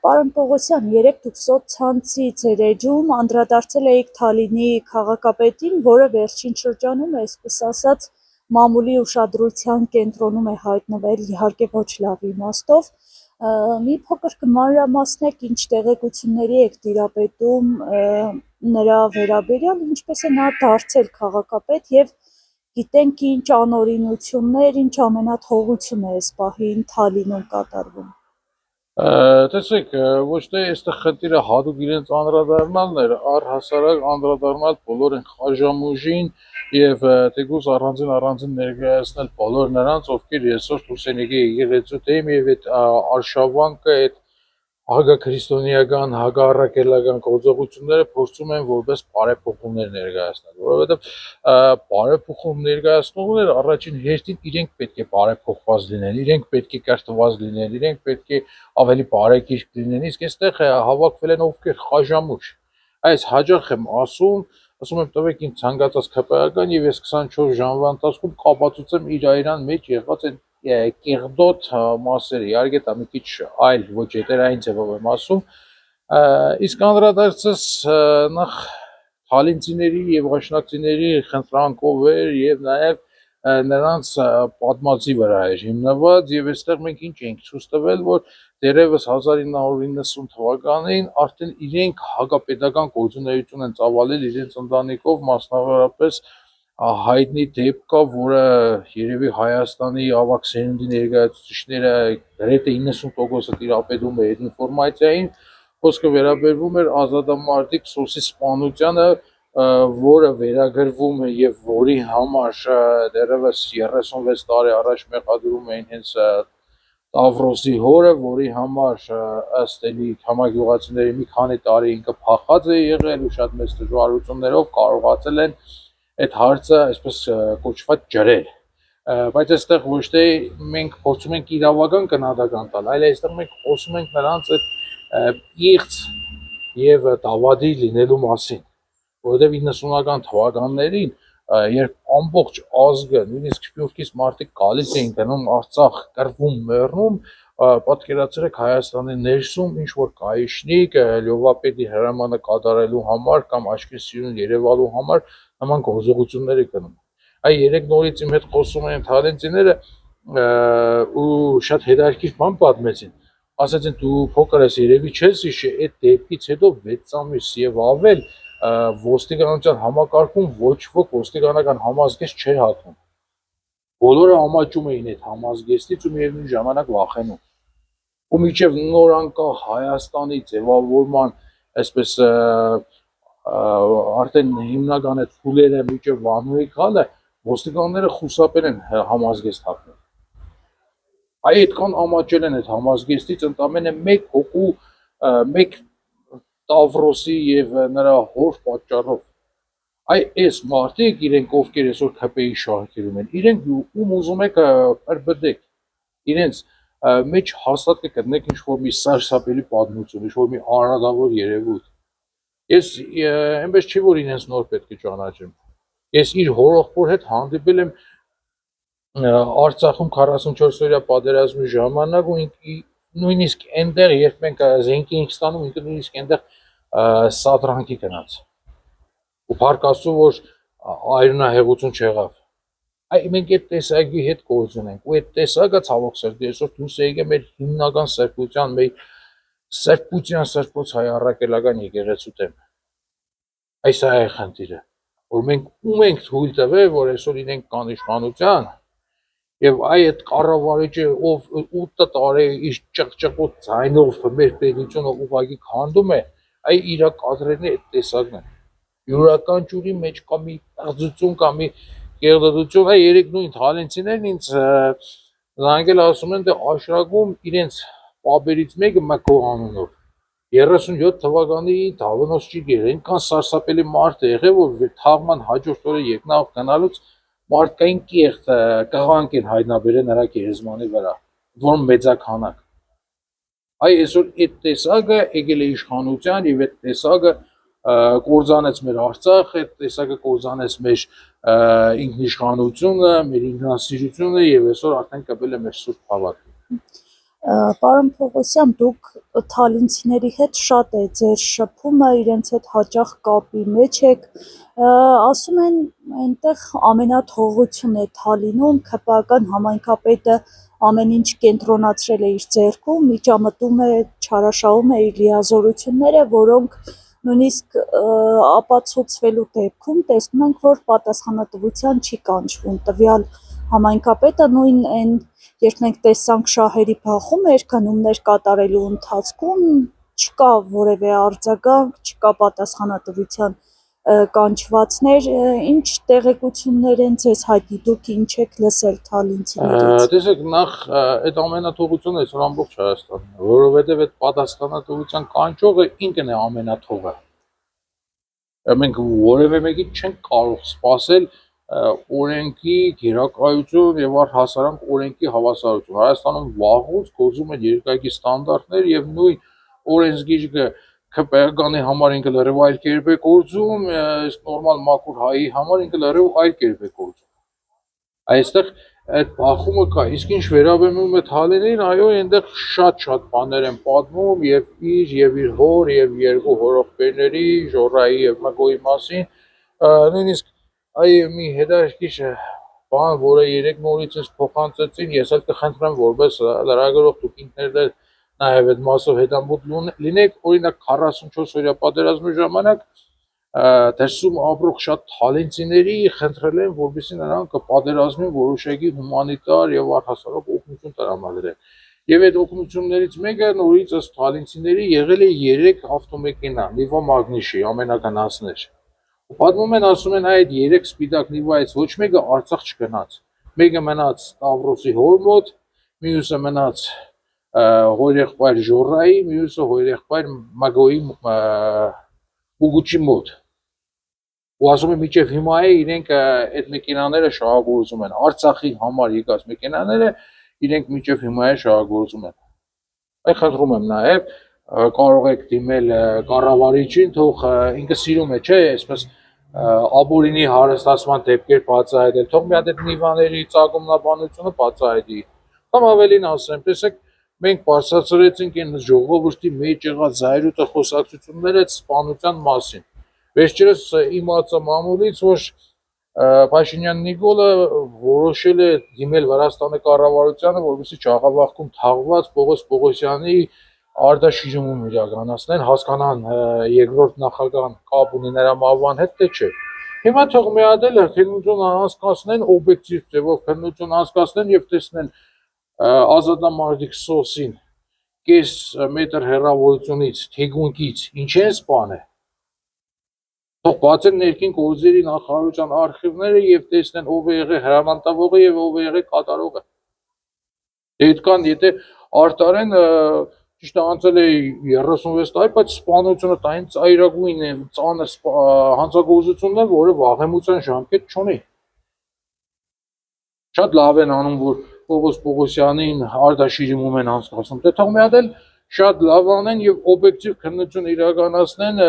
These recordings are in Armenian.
Պարոն Պողոսյան, երեկ դուք սոցցանցի ձեր էջում անդրադարձել էիք Թալինի քաղաքապետին, որը վերջին շրջանում է, այսպես ասած, մամուլի ուշադրության կենտրոնում է հայտնվել, իհարկե ոչ լավ իմաստով։ Մի փոքր կմանրամասնեք, ինչ տեղեկությունների եք տիրապետում նրա վերաբերյալ, ինչպես է նա դարձել քաղաքապետ եւ գիտենք ինչ անօրինություններ, ինչ ամենաթողություն է այս պահին Թալինում կատարվում։ Տեսեք, ոչ թե այստեղ խնդիրը հատուկ իրենց անդրադառնալն էր, առհասարակ անդրադառնալ բոլորին խաժամուժին եւ թեկուզ առանձին ներկայացնել բոլոր նրանց, ովքեր այսօր Լուսենիկի եկեղեցուտեմ եւ այդ արշավանքը, այդ հակաքրիստոնեական, հակառակելական գործողությունները փորձում են որպես բարեփոխումներ ներկայացնել, որովհետև բարեփոխում ներկայացնողները առաջին հերթին իրենք պետք է բարեփոխված լինեն, իրենք պետք է կրթված լինեն, իրենք պետք է ավելի բարեկիրթ լինեն, իսկ այստեղ հավաքվել են ովքեր խաժամուժ։ Այս հաճախ եմ ասում եմ տվեք ինձ ցանկացած քպայական եւ ես 24 ժամվա ընթացքում կապացուցեմ իրան մեջ եղած այն կեղդոտ մասերը, իհարկե դա մի քիչ այլ ոչ եթերային ձևով եմ ասում, իսկ անդրադարձս նախ թալինցիների եւ աշնակցիների խնդրանքով էր եւ նաեւ նրանց պատմածի վրա էր հիմնված եւ այստեղ մենք ինչ ենք ցույց տվել, որ դերևս 1990 թվականին արդեն իրենք հակապետական գործունեություն են ծավալել իրենց ընտանիքով, մասնավորապես հայտնի դեպք կա, որը երևի Հայաստանի ավագ սերունդի ներկայացուցիչները գրեթե 90%-ը տիրապետում է այդ ինֆորմացիային, խոսքը վերաբերվում էր ազատամարտիկ Սոսի սպանությանը, որը վերագրվում է եւ որի համար դեռևս 36 տարի առաջ մեղադրում էին հենց Տավրոսի հորը, որի համար ըստ էլի համագյուղացիների մի քանի տարի ինքը փախած է եղել ու շատ մեծ դժվարություններով կարողացել են այդ հարցը այսպես կոչված ջրել, բայց այստեղ ոչ թե մենք փորձում ենք իրավական գնահատական տալ, այլ այստեղ մենք խոսում ենք նրանց այդ իղծ եւ դավադի լինելու մասին, որովհետեւ 90-ական թվականներին երբ ամբողջ ազգը, նույնիսկ Սփյուռքից մարդիկ գալիս էին գնում Արցախ, կռվում, մեռնում, պատկերացրեք Հայաստանի ներսում ինչ որ կայիշնիկ Լյովապետի հրամանը կատարելու համար կամ աչքի սիրուն երևալու համար նման գործողություններ է գնում։ Այ երեք նորից իմ հետ խոսում են թալենտիները ու շատ հետաքրքիր բան պատմեցին։ Ասացին դու փոքր ես երևի չես հիշի, այդ դեպքից հետո 6 ամիս եւ ավել ոստիկանության համակարգում ոչ ոք ոստիկանական համազգեստ չէր հատվում։ Բոլորը ամաչում էին այդ համազգեստից ու միևնույն ժամանակ վախենում։ Ու մինչև նոր անկախ Հայաստանի ձևավորման այսպես արդեն հիմնական այդ փուլերը մինչև Վանոյի քալը ոստիկանները խուսափել են համազգեստ հատնել։ Այ այդքան ամաչել են այդ համազգեստից ընդամենը մեկ հոգու մեկ Տավրոսի եւ նրա հոր պատճառով։ Այ այս մարդիկ իրենք ովքեր այսօր ՔՊ-ի շարքերում են, իրենք ում ուզում եք բրբդեք, իրենց մեջ հաստատ կգտնեք ինչ որ մի սարսափելի պատմություն, ինչ որ մի արարադավոր երևույթ։ Ես այնպես չի որ իրենց նոր պետք է ճանաչեմ։ Ես իր հորողբոր հետ հանդիպել եմ Արցախում 44-օրյա պատերազմի ժամանակ ու նույնիսկ այնտեղ երբ մենք զենքի ենք ստանում, ինքը նույնիսկ այնտեղ սադրանքի գնաց։ Ու փառք Աստծո, որ այրենահեղություն չեղավ։ Այ մենք այդ տեսակի հետ գործ ունենք, ու այդ տեսակը ցավոք սրտի այսօր դուրս է եկել մեր հիմնական սրբության, մեր սրբության սրբոց հայ առաքելական եկեղեցու դեմ։ Այս է խնդիրը, որ մենք ում ենք թույլ տվել, որ այսօր իրենք կան իշխանության, եւ այդ կառավարիչը ով 8 տարի իր ճղճղոտ ձայնով մեր պետությունը ուղղակի քանդում է, այ իր կադրերն այդ տեսակն են։ Յուրաքանչյուրի մեջ կա մի պղծություն, կա մի կեղդատություն, այ երեք նույն թալենտիներն ինձ զանգել ասում են, դե Աշրագում իրենց պաբերից մեկը Մկող անունով 37 թվականի Դավնոսճիկ էր, այնքան սարսափելի մարդ է եղել, որ թաղման հաջորդ օրը եկնաղ գնալուց մարդկային կեղտ կղանք են հայտնաբերել նրա գերեզմանի վրա, որում մեծաքանակ։ Այ այսօր այդ տեսակը եկել է իշխանության եւ այդ տեսակը կործանեց մեր Արցախը, այդ տեսակը կործանեց մեր ինքնիշխանությունը, մեր ինքնասիրությունը եւ այսօր արդեն կպել է մեր սուրբ հավատքը։ Պարոն Պողոսյան, դուք թալինցիների հետ շատ է ձեր շփումը, իրենց հետ հաճախ կապի մեջ եք, ասում են այնտեղ ամենաթողություն է Թալինում, ՔՊԱ-ական համայնքապետը ամեն ինչ կենտրոնացրել է իր ձեռքում, միջամտում է, չարաշահում է իր լիազորությունները, որոնք նույնիսկ ապացուցվելու դեպքում տեսնում ենք, որ պատասխանատվության չի կանչվում տվյալ համայնքապետը, նույն այն երբ մենք տեսանք շահերի բախում երկհանումներ կատարելու ընթացքում չկա որևէ արձագանք, չկա պատասխանատվության կանչվածներ, ինչ տեղեկություններ են ձեզ հայտնի, դուք ինչ եք լսել թալինցիներից։ Տեսեք, նախ այդ ամենաթողությունը այսօր ամբողջ Հայաստանն է, որովհետև այդ պատասխանատվության կանչողը ինքն է ամենաթողը։ Մենք որևէ մեկից չենք կարող սպասել օրենքի գերակայություն եւ առհասարակ օրենքի հավասարություն։ Հայաստանում վաղուց գործում են երկակի ստանդարտներ եւ նույն օրենսգիրքը ՔՊԱ-կանի համար ինքը լրիվ այլ կերպ է գործում, իսկ նորմալ մաքուր հայի համար ինքը լրիվ այլ կերպ է գործում։ Այստեղ այդ բախումը կա, իսկ ինչ վերաբերում է Թալինին, այո, այնտեղ շատ բաներ են պատմում եւ իր հոր եւ երկու հորողբերների, Ժորայի եւ Մագոյի մասին, նույնիսկ այ մի հետաքրքիր բան, որը երեք նորից էս փոխանցեցին, ես էլ կխնդրեմ որպես լրագրող դուք ինքներդ էլ նաեւ այդ մասով հետամուտ լինեք, օրինակ 44-օրյա պատերազմի ժամանակ դրսում ապրող շատ թալինցիների խնդրել են, որպեսզի նրանք պատերազմին որոշակի հումանիտար եւ առհասարակ օգնություն տրամադրեն։ Եվ այդ օգնություններից մեկը նորից ըստ թալինցիների եղել է 3 ավտոմեքենա, Նիվա Մագնիշի ամենագնացներ։ Պատմում են, ասում են, այդ 3 սպիտակ Նիվայից ոչ մեկը Արցախ չգնաց։ Մեկը մնաց Տավրոսի հոր մոտ, մյուսը մնաց հորեղբայր Ժորայի, մյուսը հորեղբայր Մագոյի Ուգուչի մոտ։ Ու ասում են մինչև հիմա է իրենք այդ մեքենաները շահագործում են, Արցախի համար եկած մեքենաները իրենք մինչև հիմա է շահագործում են։ Այ խնդրում եմ նաև կարող եք դիմել կառավարիչին, թող ինքը սիրում է, չէ, այսպես ապօրինի հարստացման դեպքեր բացահայտել, թող մի հատ այդ նիվաների ծագումնաբանությունը բացահայտի։ Կամ ավելին ասեմ, տեսեք, մենք բարձրացրեցինք այն ժողովրդի մեջ եղած զայրույթը խոսակցությունները այդ սպանության մասին։ Վերջերս իմացա մամուլից, որ Փաշինյան Նիկոլը որոշել է դիմել Վրաստանի կառավարությանը, որպեսզի Չաղավախքում թաղված Պողոս Պողոսյանի արտաշիրումում իրականացնեն, հասկանան երկրորդ նախագահան կապ ունի նրա մահվան հետ, թե չէ։ Հիմա թող մի հատ էլ քննություն անցկացնեն, օբյեկտիվ ձևով քննություն անցկացնեն եւ տեսնեն Ազատամարտիկ սոսին կես մետր հեռավորությունից, թիկունքից ինչ են սպանել։ Թող բացեն ներքին գործերի նախարարության արխիվները եւ տեսնեն ով է եղել հրամանտավողը եւ ով է եղել կատարողը։ Այդքան եթե արտարեն ճիշտ անցել է 36 տարի, բայց սպանությունը տային ծայրագույն է, ծանր հանցագործությունն է, որը վաղեմության ժամկետ չունի։ Շատ լավ են անում, որ Պողոս Պողոսյանին արտաշիրումում են անցկացնում։ Դե թող մի հատ էլ շատ լավ անեն եւ օբյեկտիվ քննություն իրականացնեն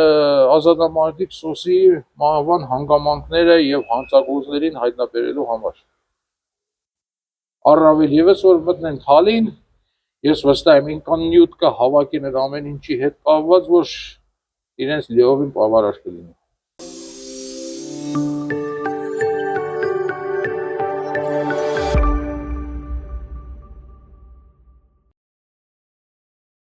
Ազատամարտիկ սոսի մահվան հանգամանքները եւ հանցագործներին հայտնաբերելու համար։ Առավել եւս որ մտնեն Թալին, ես վստահ եմ ինքան նյութ կա հավաքի նր ամեն ինչի հետ կապված, որ իրենց լիովին բավարար կլինի։